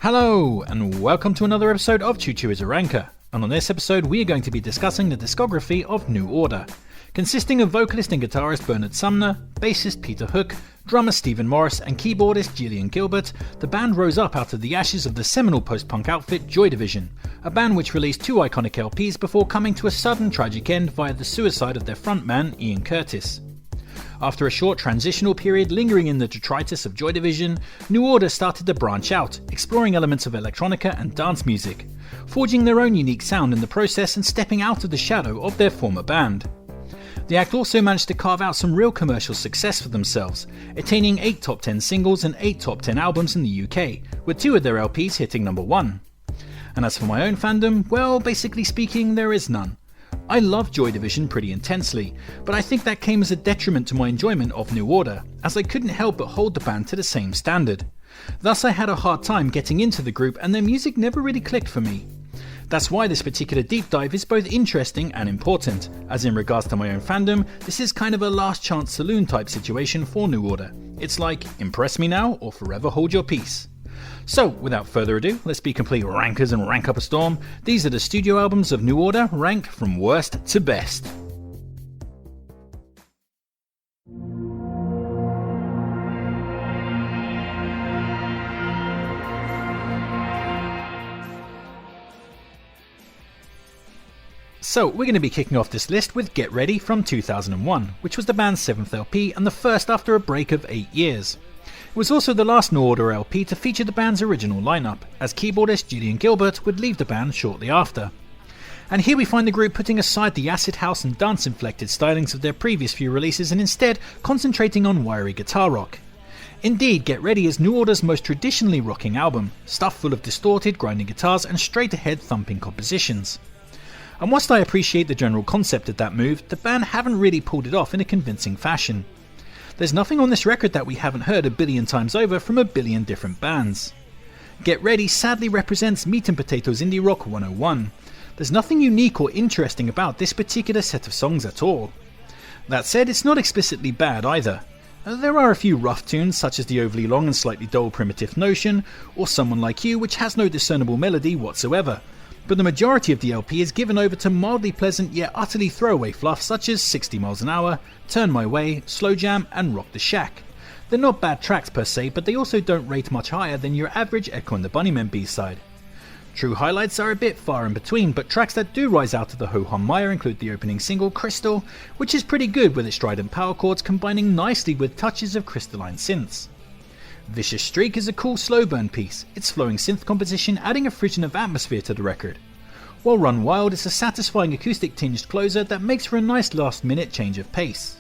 Hello, and welcome to another episode of Chuchu is a Ranker, and on this episode we are going to be discussing the discography of New Order. Consisting of vocalist and guitarist Bernard Sumner, bassist Peter Hook, drummer Stephen Morris and keyboardist Gillian Gilbert, the band rose up out of the ashes of the seminal post-punk outfit Joy Division, a band which released two iconic LPs before coming to a sudden tragic end via the suicide of their frontman Ian Curtis. After a short transitional period lingering in the detritus of Joy Division, New Order started to branch out, exploring elements of electronica and dance music, forging their own unique sound in the process and stepping out of the shadow of their former band. The act also managed to carve out some real commercial success for themselves, attaining 8 top 10 singles and 8 top 10 albums in the UK, with 2 of their LPs hitting number 1. And as for my own fandom, well, basically speaking, there is none. I love Joy Division pretty intensely, but I think that came as a detriment to my enjoyment of New Order, as I couldn't help but hold the band to the same standard. Thus I had a hard time getting into the group and their music never really clicked for me. That's why this particular deep dive is both interesting and important, as in regards to my own fandom, this is kind of a last chance saloon type situation for New Order. It's like, impress me now or forever hold your peace. So, without further ado, let's be complete rankers and rank up a storm. These are the studio albums of New Order, ranked from worst to best. So, we're going to be kicking off this list with Get Ready from 2001, which was the band's 7th LP and the first after a break of 8 years. It was also the last New Order LP to feature the band's original lineup, as keyboardist Gillian Gilbert would leave the band shortly after. And here we find the group putting aside the acid house and dance-inflected stylings of their previous few releases and instead concentrating on wiry guitar rock. Indeed, Get Ready is New Order's most traditionally rocking album, stuffed full of distorted, grinding guitars and straight-ahead thumping compositions. And whilst I appreciate the general concept of that move, the band haven't really pulled it off in a convincing fashion. There's nothing on this record that we haven't heard a billion times over from a billion different bands. Get Ready sadly represents meat and potatoes indie rock 101. There's nothing unique or interesting about this particular set of songs at all. That said, it's not explicitly bad either. There are a few rough tunes such as the overly long and slightly dull Primitive Notion, or Someone Like You, which has no discernible melody whatsoever. But the majority of the LP is given over to mildly pleasant yet utterly throwaway fluff such as 60 Miles an Hour, Turn My Way, Slow Jam and Rock the Shack. They're not bad tracks per se, but they also don't rate much higher than your average Echo and the Bunnymen B-side. True highlights are a bit far in between, but tracks that do rise out of the ho-hum mire include the opening single Crystal, which is pretty good with its strident power chords combining nicely with touches of crystalline synths. Vicious Streak is a cool slow burn piece, its flowing synth composition adding a frisson of atmosphere to the record. While Run Wild is a satisfying acoustic tinged closer that makes for a nice last minute change of pace.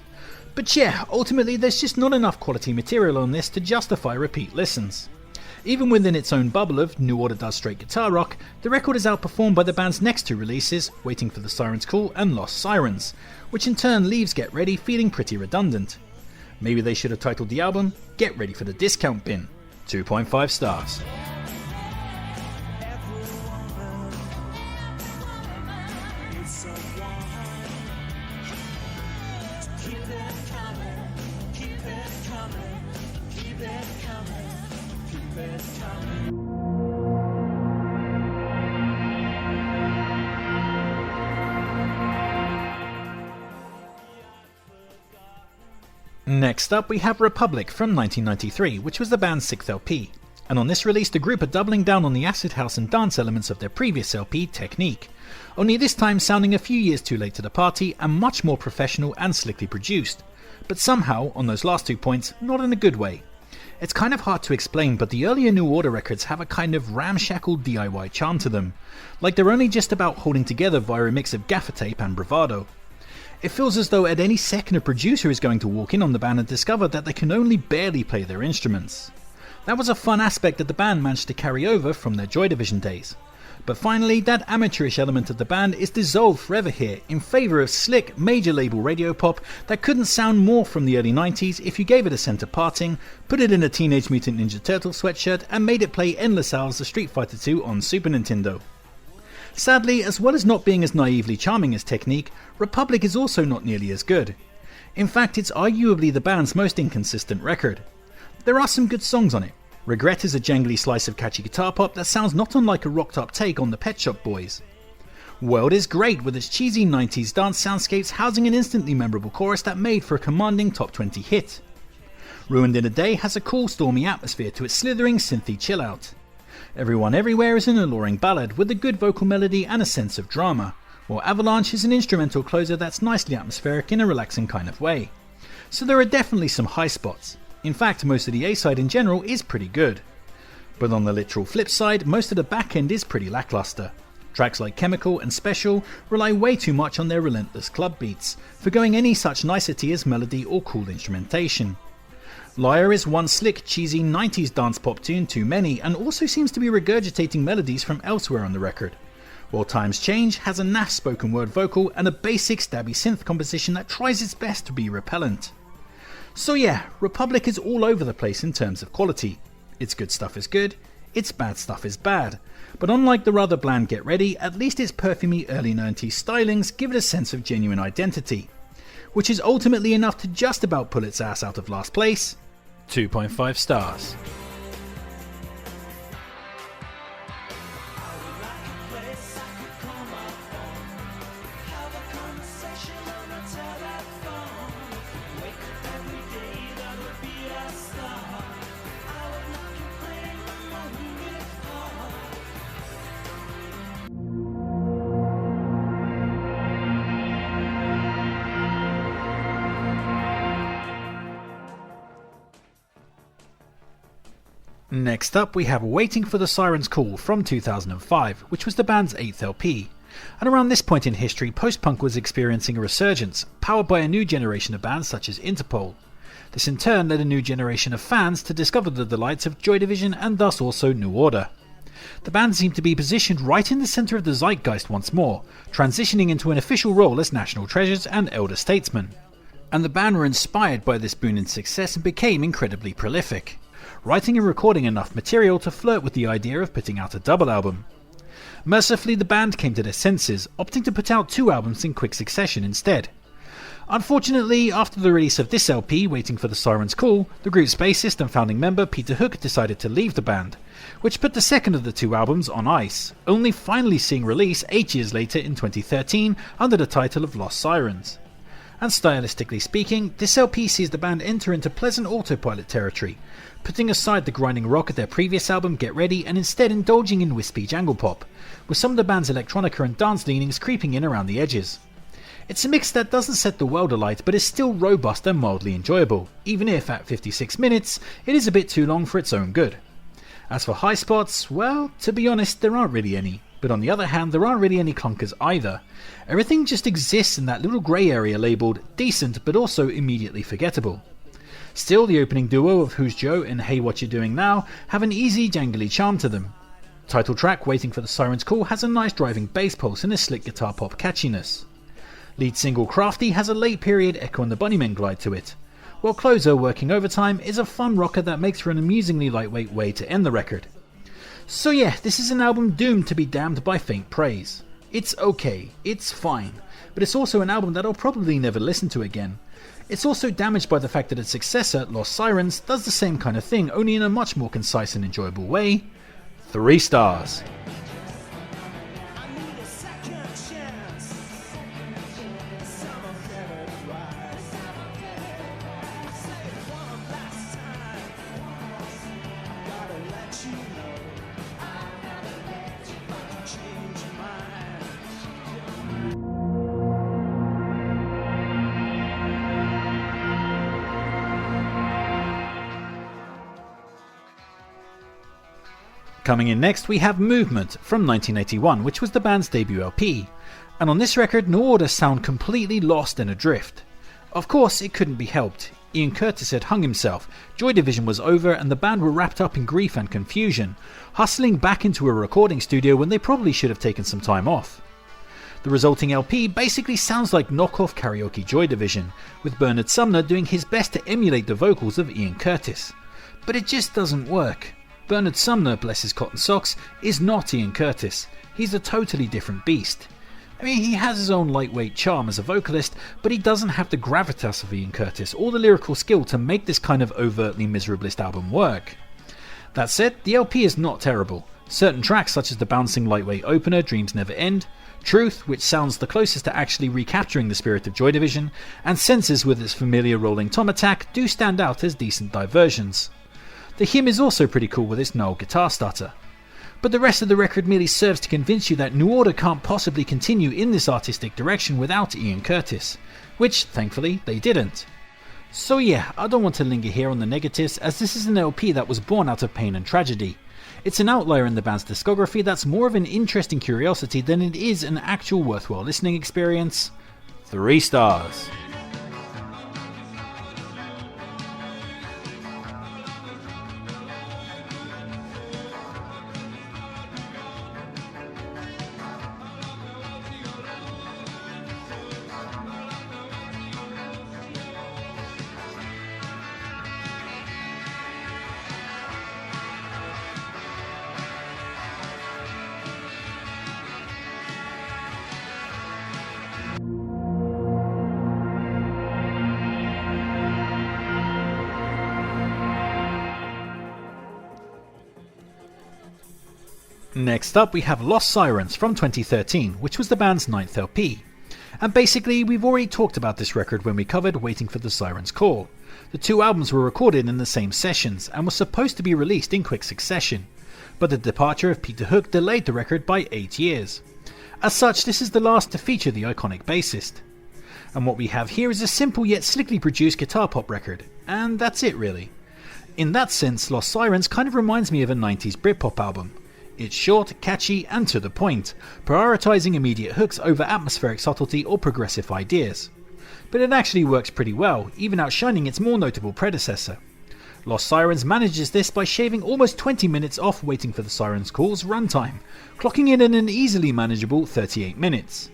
But yeah, ultimately there's just not enough quality material on this to justify repeat listens. Even within its own bubble of New Order does straight guitar rock, the record is outperformed by the band's next 2 releases, Waiting for the Siren's Call and Lost Sirens, which in turn leaves Get Ready feeling pretty redundant. Maybe they should have titled the album Get Ready for the Discount Bin. 2.5 stars. Next up we have Republic from 1993, which was the band's 6th LP, and on this release the group are doubling down on the acid house and dance elements of their previous LP, Technique, only this time sounding a few years too late to the party and much more professional and slickly produced, but somehow, on those last 2 points, not in a good way. It's kind of hard to explain, but the earlier New Order records have a kind of ramshackle DIY charm to them, like they're only just about holding together via a mix of gaffer tape and bravado. It feels as though at any second a producer is going to walk in on the band and discover that they can only barely play their instruments. That was a fun aspect that the band managed to carry over from their Joy Division days. But finally, that amateurish element of the band is dissolved forever here in favour of slick, major label radio pop that couldn't sound more from the early 90s if you gave it a centre parting, put it in a Teenage Mutant Ninja Turtle sweatshirt and made it play endless hours of Street Fighter II on Super Nintendo. Sadly, as well as not being as naively charming as Technique, Republic is also not nearly as good. In fact, it's arguably the band's most inconsistent record. There are some good songs on it, Regret is a jangly slice of catchy guitar pop that sounds not unlike a rocked up take on the Pet Shop Boys. World is great with its cheesy 90s dance soundscapes housing an instantly memorable chorus that made for a commanding top 20 hit. Ruined in a Day has a cool stormy atmosphere to its slithering synthy chill-out. Everyone Everywhere is an alluring ballad with a good vocal melody and a sense of drama, while Avalanche is an instrumental closer that's nicely atmospheric in a relaxing kind of way. So there are definitely some high spots. In fact, most of the A-side in general is pretty good. But on the literal flip side, most of the back end is pretty lackluster. Tracks like Chemical and Special rely way too much on their relentless club beats, forgoing any such nicety as melody or cool instrumentation. Liar is one slick, cheesy 90s dance pop tune too many, and also seems to be regurgitating melodies from elsewhere on the record. While Times Change has a naff spoken word vocal and a basic stabby synth composition that tries its best to be repellent. So yeah, Republic is all over the place in terms of quality. Its good stuff is good, its bad stuff is bad, but unlike the rather bland Get Ready, at least its perfumey early 90s stylings give it a sense of genuine identity, which is ultimately enough to just about pull its ass out of last place. 2.5 stars. Next up we have Waiting for the Siren's Call from 2005, which was the band's 8th LP. And around this point in history, post-punk was experiencing a resurgence, powered by a new generation of bands such as Interpol. This in turn led a new generation of fans to discover the delights of Joy Division and thus also New Order. The band seemed to be positioned right in the centre of the zeitgeist once more, transitioning into an official role as national treasures and elder statesmen. And the band were inspired by this boon in success and became incredibly prolific, writing and recording enough material to flirt with the idea of putting out a double album. Mercifully, the band came to their senses, opting to put out 2 albums in quick succession instead. Unfortunately, after the release of this LP, Waiting for the Siren's Call, the group's bassist and founding member Peter Hook decided to leave the band, which put the second of the 2 albums on ice, only finally seeing release 8 years later in 2013 under the title of Lost Sirens. And stylistically speaking, this LP sees the band enter into pleasant autopilot territory, putting aside the grinding rock of their previous album Get Ready and instead indulging in wispy jangle pop, with some of the band's electronica and dance leanings creeping in around the edges. It's a mix that doesn't set the world alight but is still robust and mildly enjoyable, even if at 56 minutes it is a bit too long for its own good. As for high spots, well, to be honest, there aren't really any, but on the other hand there aren't really any clunkers either. Everything just exists in that little grey area labelled decent but also immediately forgettable. Still, the opening duo of Who's Joe and Hey What You Doing Now have an easy, jangly charm to them. Title track Waiting for the Siren's Call has a nice driving bass pulse and a slick guitar pop catchiness. Lead single Crafty has a late period Echo and the Bunnymen glide to it, while closer Working Overtime is a fun rocker that makes for an amusingly lightweight way to end the record. So yeah, this is an album doomed to be damned by faint praise. It's okay, it's fine, but it's also an album that I'll probably never listen to again. It's also damaged by the fact that its successor, Lost Sirens, does the same kind of thing, only in a much more concise and enjoyable way. 3 stars. Coming in next we have Movement from 1981, which was the band's debut LP, and on this record New Order sound completely lost and adrift. Of course it couldn't be helped, Ian Curtis had hung himself, Joy Division was over and the band were wrapped up in grief and confusion, hustling back into a recording studio when they probably should have taken some time off. The resulting LP basically sounds like knockoff karaoke Joy Division, with Bernard Sumner doing his best to emulate the vocals of Ian Curtis. But it just doesn't work. Bernard Sumner, bless his cotton socks, is not Ian Curtis. He's a totally different beast. I mean, he has his own lightweight charm as a vocalist, but he doesn't have the gravitas of Ian Curtis or the lyrical skill to make this kind of overtly miserablest album work. That said, the LP is not terrible. Certain tracks such as the bouncing lightweight opener Dreams Never End, Truth, which sounds the closest to actually recapturing the spirit of Joy Division, and Senses with its familiar rolling tom attack do stand out as decent diversions. The hymn is also pretty cool with its gnarled guitar starter. But the rest of the record merely serves to convince you that New Order can't possibly continue in this artistic direction without Ian Curtis, which thankfully they didn't. So yeah, I don't want to linger here on the negatives, as this is an LP that was born out of pain and tragedy. It's an outlier in the band's discography that's more of an interesting curiosity than it is an actual worthwhile listening experience. 3 stars. Next up we have Lost Sirens from 2013, which was the band's 9th LP. And basically we've already talked about this record when we covered Waiting for the Siren's Call. The 2 albums were recorded in the same sessions and were supposed to be released in quick succession, but the departure of Peter Hook delayed the record by 8 years. As such, this is the last to feature the iconic bassist. And what we have here is a simple yet slickly produced guitar pop record, and that's it really. In that sense, Lost Sirens kind of reminds me of a 90s Britpop album. It's short, catchy and to the point, prioritising immediate hooks over atmospheric subtlety or progressive ideas. But it actually works pretty well, even outshining its more notable predecessor. Lost Sirens manages this by shaving almost 20 minutes off Waiting for the Siren's Call's runtime, clocking in at an easily manageable 38 minutes.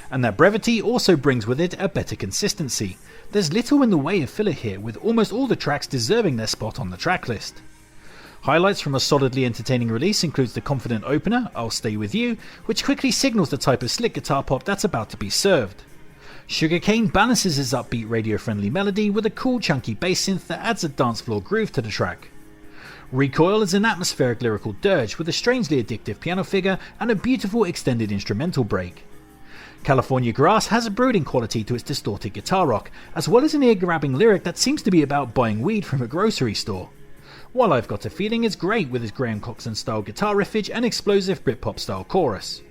And that brevity also brings with it a better consistency. There's little in the way of filler here, with almost all the tracks deserving their spot on the tracklist. Highlights from a solidly entertaining release includes the confident opener, I'll Stay With You, which quickly signals the type of slick guitar pop that's about to be served. Sugarcane balances his upbeat radio-friendly melody with a cool chunky bass synth that adds a dance floor groove to the track. Recoil is an atmospheric lyrical dirge with a strangely addictive piano figure and a beautiful extended instrumental break. California Grass has a brooding quality to its distorted guitar rock, as well as an ear-grabbing lyric that seems to be about buying weed from a grocery store. While I've Got a Feeling is great with its Graham Coxon style guitar riffage and explosive Britpop style chorus.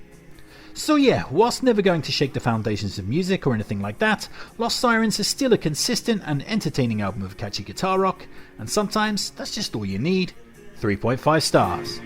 So yeah, whilst never going to shake the foundations of music or anything like that, Lost Sirens is still a consistent and entertaining album of catchy guitar rock, and sometimes that's just all you need. 3.5 stars.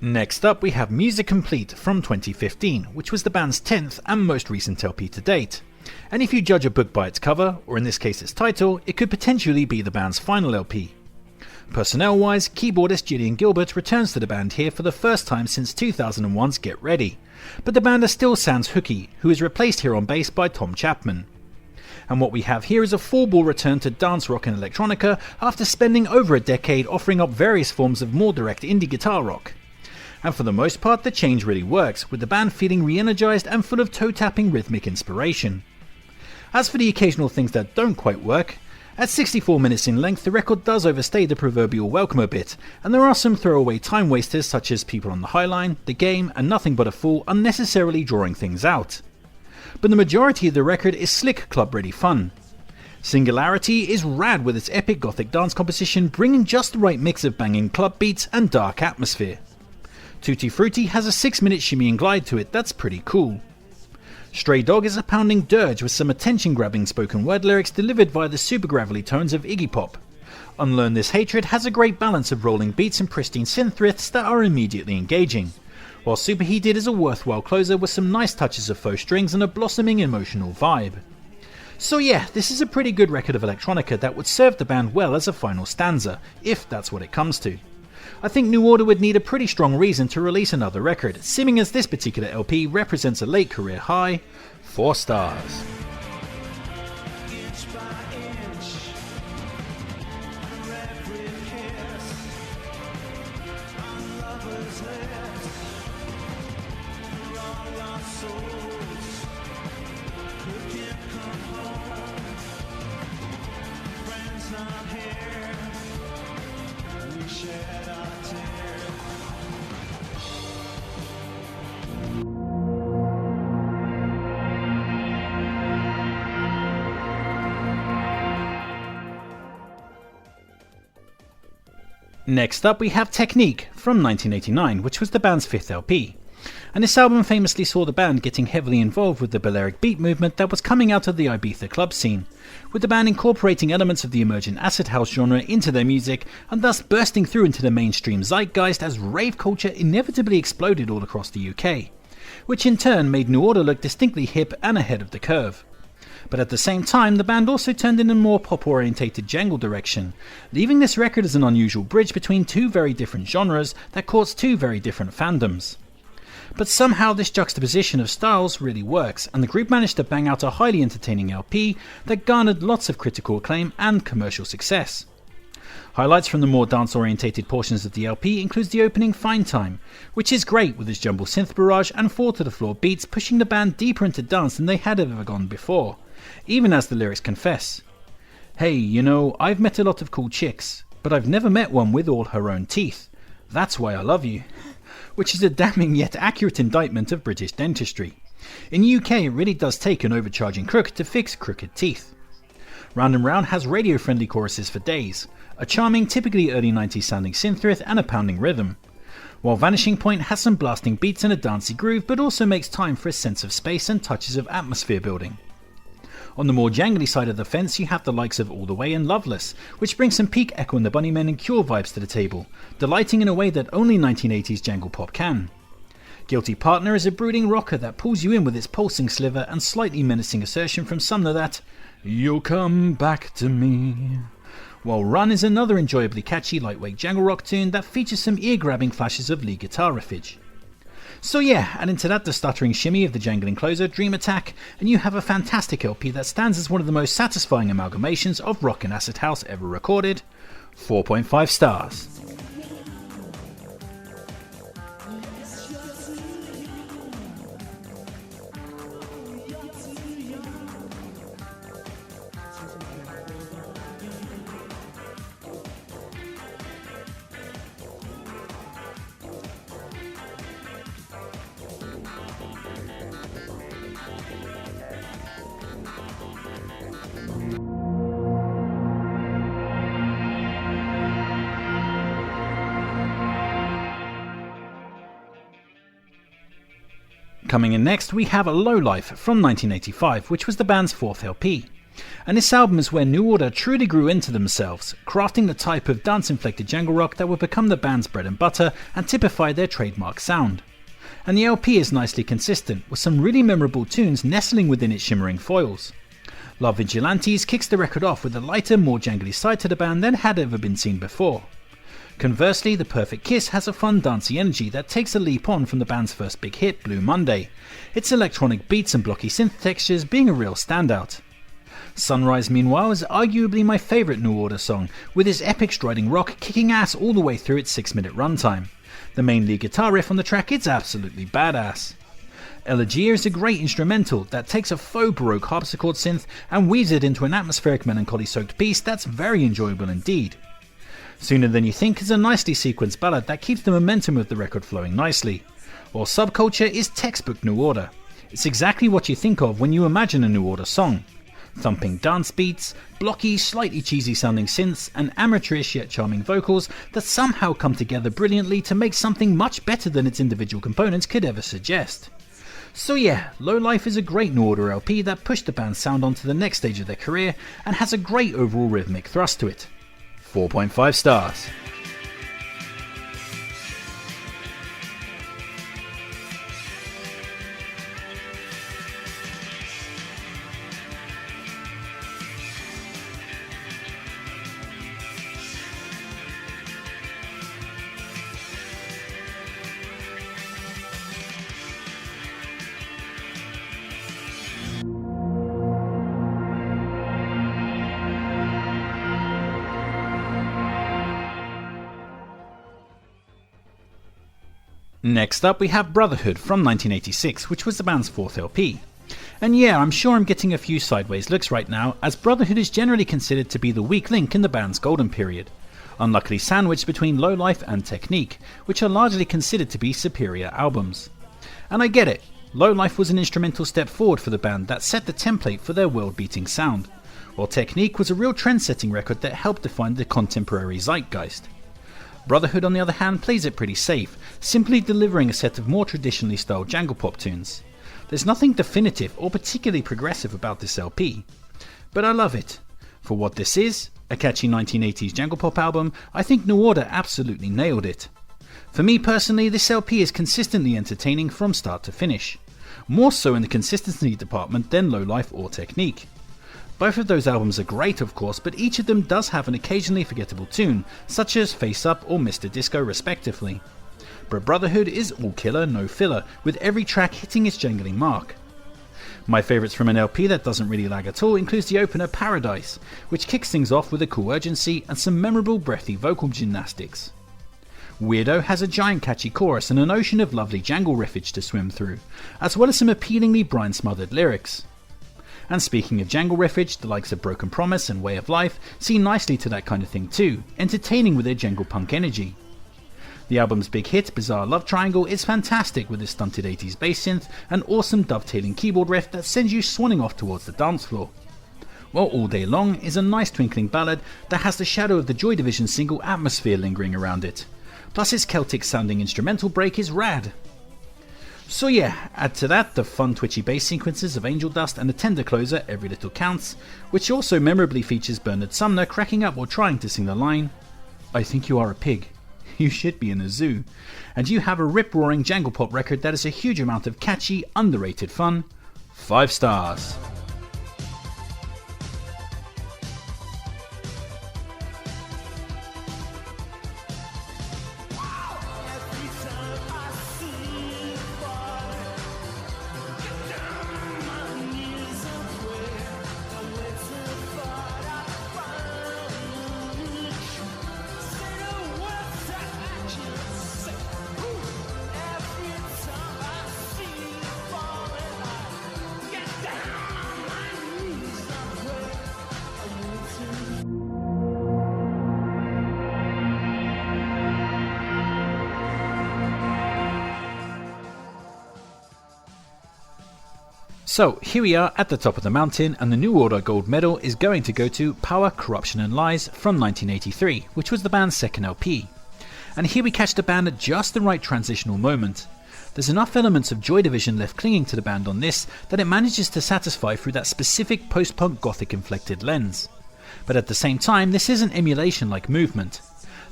Next up we have Music Complete from 2015, which was the band's 10th and most recent LP to date. And if you judge a book by its cover, or in this case its title, it could potentially be the band's final LP. Personnel wise, keyboardist Gillian Gilbert returns to the band here for the first time since 2001's Get Ready, but the band are still sans Hookie, who is replaced here on bass by Tom Chapman. And what we have here is a full-ball return to dance rock and electronica after spending over a decade offering up various forms of more direct indie guitar rock. And for the most part the change really works, with the band feeling re-energized and full of toe-tapping rhythmic inspiration. As for the occasional things that don't quite work, at 64 minutes in length the record does overstay the proverbial welcome a bit, and there are some throwaway time wasters such as People on the High Line, The Game and Nothing But a Fool unnecessarily drawing things out. But the majority of the record is slick club ready fun. Singularity is rad with its epic gothic dance composition bringing just the right mix of banging club beats and dark atmosphere. Tutti Frutti has a 6-minute shimmy and glide to it that's pretty cool. Stray Dog is a pounding dirge with some attention-grabbing spoken word lyrics delivered via the super gravelly tones of Iggy Pop. Unlearn This Hatred has a great balance of rolling beats and pristine synth riffs that are immediately engaging, while Superheated is a worthwhile closer with some nice touches of faux strings and a blossoming emotional vibe. So yeah, this is a pretty good record of electronica that would serve the band well as a final stanza, if that's what it comes to. I think New Order would need a pretty strong reason to release another record, seeming as this particular LP represents a late career high, 4 stars. Next up we have Technique from 1989, which was the band's 5th LP. And this album famously saw the band getting heavily involved with the Balearic beat movement that was coming out of the Ibiza club scene, with the band incorporating elements of the emergent acid house genre into their music and thus bursting through into the mainstream zeitgeist as rave culture inevitably exploded all across the UK, which in turn made New Order look distinctly hip and ahead of the curve. But at the same time, the band also turned in a more pop-orientated jangle direction, leaving this record as an unusual bridge between two very different genres that courts two very different fandoms. But somehow this juxtaposition of styles really works, and the group managed to bang out a highly entertaining LP that garnered lots of critical acclaim and commercial success. Highlights from the more dance-orientated portions of the LP includes the opening Fine Time, which is great with its jumble synth barrage and fall-to-the-floor beats pushing the band deeper into dance than they had ever gone before, even as the lyrics confess. Hey, you know, I've met a lot of cool chicks, but I've never met one with all her own teeth. That's why I love you. Which is a damning yet accurate indictment of British dentistry. In UK it really does take an overcharging crook to fix crooked teeth. Round and Round has radio-friendly choruses for days, a charming, typically early 90s sounding synth riff and a pounding rhythm, while Vanishing Point has some blasting beats and a dancey groove but also makes time for a sense of space and touches of atmosphere building. On the more jangly side of the fence you have the likes of All The Way and Loveless, which brings some peak Echo and the Bunnymen and Cure vibes to the table, delighting in a way that only 1980s jangle pop can. Guilty Partner is a brooding rocker that pulls you in with its pulsing sliver and slightly menacing assertion from Sumner that "You'll come back to me," while Run is another enjoyably catchy lightweight jangle rock tune that features some ear-grabbing flashes of lead guitar riffage. So yeah, add into that the stuttering shimmy of the jangling closer, Dream Attack, and you have a fantastic LP that stands as one of the most satisfying amalgamations of rock and acid house ever recorded. 4.5 stars. Coming in next we have Low Life from 1985, which was the band's 4th LP. And this album is where New Order truly grew into themselves, crafting the type of dance-inflected jangle rock that would become the band's bread and butter and typify their trademark sound. And the LP is nicely consistent, with some really memorable tunes nestling within its shimmering foils. Love Vigilantes kicks the record off with a lighter, more jangly side to the band than had ever been seen before. Conversely, The Perfect Kiss has a fun dancey energy that takes a leap on from the band's first big hit, Blue Monday, its electronic beats and blocky synth textures being a real standout. Sunrise, meanwhile, is arguably my favourite New Order song, with its epic striding rock kicking ass all the way through its 6-minute runtime. The main lead guitar riff on the track is absolutely badass. Elegia is a great instrumental that takes a faux baroque harpsichord synth and weaves it into an atmospheric melancholy-soaked piece that's very enjoyable indeed. Sooner Than You Think is a nicely sequenced ballad that keeps the momentum of the record flowing nicely, while Subculture is textbook New Order. It's exactly what you think of when you imagine a New Order song. Thumping dance beats, blocky, slightly cheesy sounding synths, and amateurish yet charming vocals that somehow come together brilliantly to make something much better than its individual components could ever suggest. So yeah, Low Life is a great New Order LP that pushed the band's sound onto the next stage of their career and has a great overall rhythmic thrust to it. 4.5 stars. Next up we have Brotherhood from 1986, which was the band's 4th LP. And yeah, I'm sure I'm getting a few sideways looks right now, as Brotherhood is generally considered to be the weak link in the band's golden period, unluckily sandwiched between Low Life and Technique, which are largely considered to be superior albums. And I get it, Low Life was an instrumental step forward for the band that set the template for their world-beating sound, while Technique was a real trend-setting record that helped define the contemporary zeitgeist. Brotherhood on the other hand plays it pretty safe, simply delivering a set of more traditionally styled jangle pop tunes. There's nothing definitive or particularly progressive about this LP, but I love it. For what this is, a catchy 1980s jangle pop album, I think New Order absolutely nailed it. For me personally, this LP is consistently entertaining from start to finish, more so in the consistency department than Low Life or Technique. Both of those albums are great of course, but each of them does have an occasionally forgettable tune, such as Face Up or Mr. Disco respectively. But Brotherhood is all killer, no filler, with every track hitting its jangling mark. My favourites from an LP that doesn't really lag at all includes the opener Paradise, which kicks things off with a cool urgency and some memorable breathy vocal gymnastics. Weirdo has a giant catchy chorus and an ocean of lovely jangle riffage to swim through, as well as some appealingly brine-smothered lyrics. And speaking of jangle riffage, the likes of Broken Promise and Way of Life see nicely to that kind of thing too, entertaining with their jangle punk energy. The album's big hit, Bizarre Love Triangle, is fantastic with its stunted 80s bass synth and awesome dovetailing keyboard riff that sends you swanning off towards the dance floor. While All Day Long is a nice twinkling ballad that has the shadow of the Joy Division single Atmosphere lingering around it. Plus its Celtic sounding instrumental break is rad. So yeah, add to that the fun twitchy bass sequences of Angel Dust and the tender closer Every Little Counts, which also memorably features Bernard Sumner cracking up while trying to sing the line, "I think you are a pig. You should be in a zoo." And you have a rip-roaring jangle pop record that is a huge amount of catchy, underrated fun. 5 stars. So here we are at the top of the mountain, and the New Order gold medal is going to go to Power, Corruption and Lies from 1983, which was the band's second LP. And here we catch the band at just the right transitional moment. There's enough elements of Joy Division left clinging to the band on this that it manages to satisfy through that specific post-punk gothic inflected lens. But at the same time, this isn't emulation like Movement.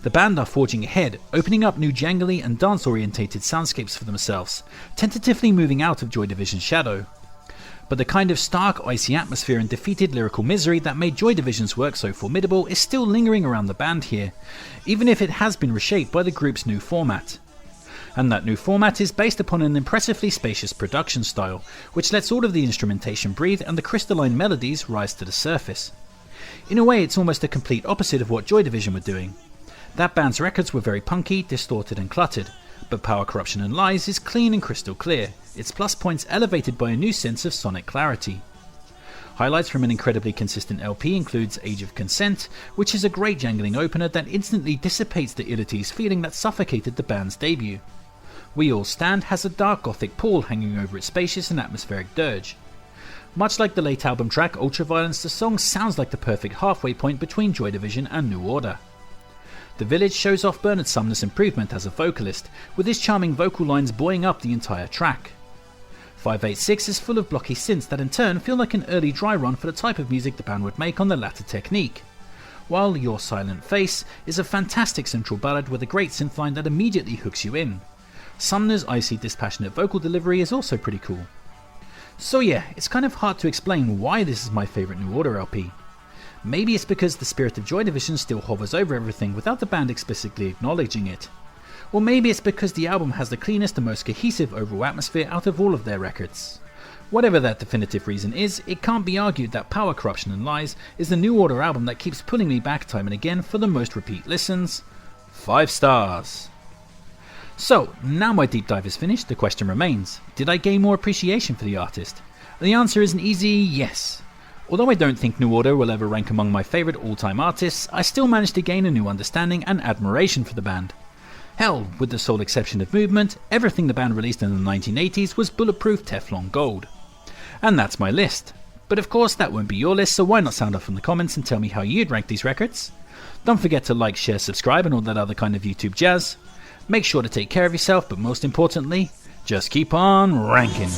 The band are forging ahead, opening up new jangly and dance-orientated soundscapes for themselves, tentatively moving out of Joy Division's shadow. But the kind of stark, icy atmosphere and defeated lyrical misery that made Joy Division's work so formidable is still lingering around the band here, even if it has been reshaped by the group's new format. And that new format is based upon an impressively spacious production style, which lets all of the instrumentation breathe and the crystalline melodies rise to the surface. In a way, it's almost the complete opposite of what Joy Division were doing. That band's records were very punky, distorted and cluttered, but Power, Corruption and Lies is clean and crystal clear, its plus points elevated by a new sense of sonic clarity. Highlights from an incredibly consistent LP includes Age of Consent, which is a great jangling opener that instantly dissipates the ill-at-ease feeling that suffocated the band's debut. We All Stand has a dark gothic pall hanging over its spacious and atmospheric dirge. Much like the late album track Ultraviolence, the song sounds like the perfect halfway point between Joy Division and New Order. The Village shows off Bernard Sumner's improvement as a vocalist, with his charming vocal lines buoying up the entire track. 586 is full of blocky synths that in turn feel like an early dry run for the type of music the band would make on the latter technique. While Your Silent Face is a fantastic central ballad with a great synth line that immediately hooks you in. Sumner's icy, dispassionate vocal delivery is also pretty cool. So yeah, it's kind of hard to explain why this is my favourite New Order LP. Maybe it's because the spirit of Joy Division still hovers over everything without the band explicitly acknowledging it. Or maybe it's because the album has the cleanest and most cohesive overall atmosphere out of all of their records. Whatever that definitive reason is, it can't be argued that Power, Corruption and Lies is the New Order album that keeps pulling me back time and again for the most repeat listens. 5 stars. So, now my deep dive is finished, the question remains, did I gain more appreciation for the artist? The answer is an easy yes. Although I don't think New Order will ever rank among my favourite all-time artists, I still managed to gain a new understanding and admiration for the band. Hell, with the sole exception of Movement, everything the band released in the 1980s was bulletproof Teflon gold. And that's my list. But of course that won't be your list, so why not sound off in the comments and tell me how you'd rank these records? Don't forget to like, share, subscribe and all that other kind of YouTube jazz. Make sure to take care of yourself, but most importantly, just keep on ranking.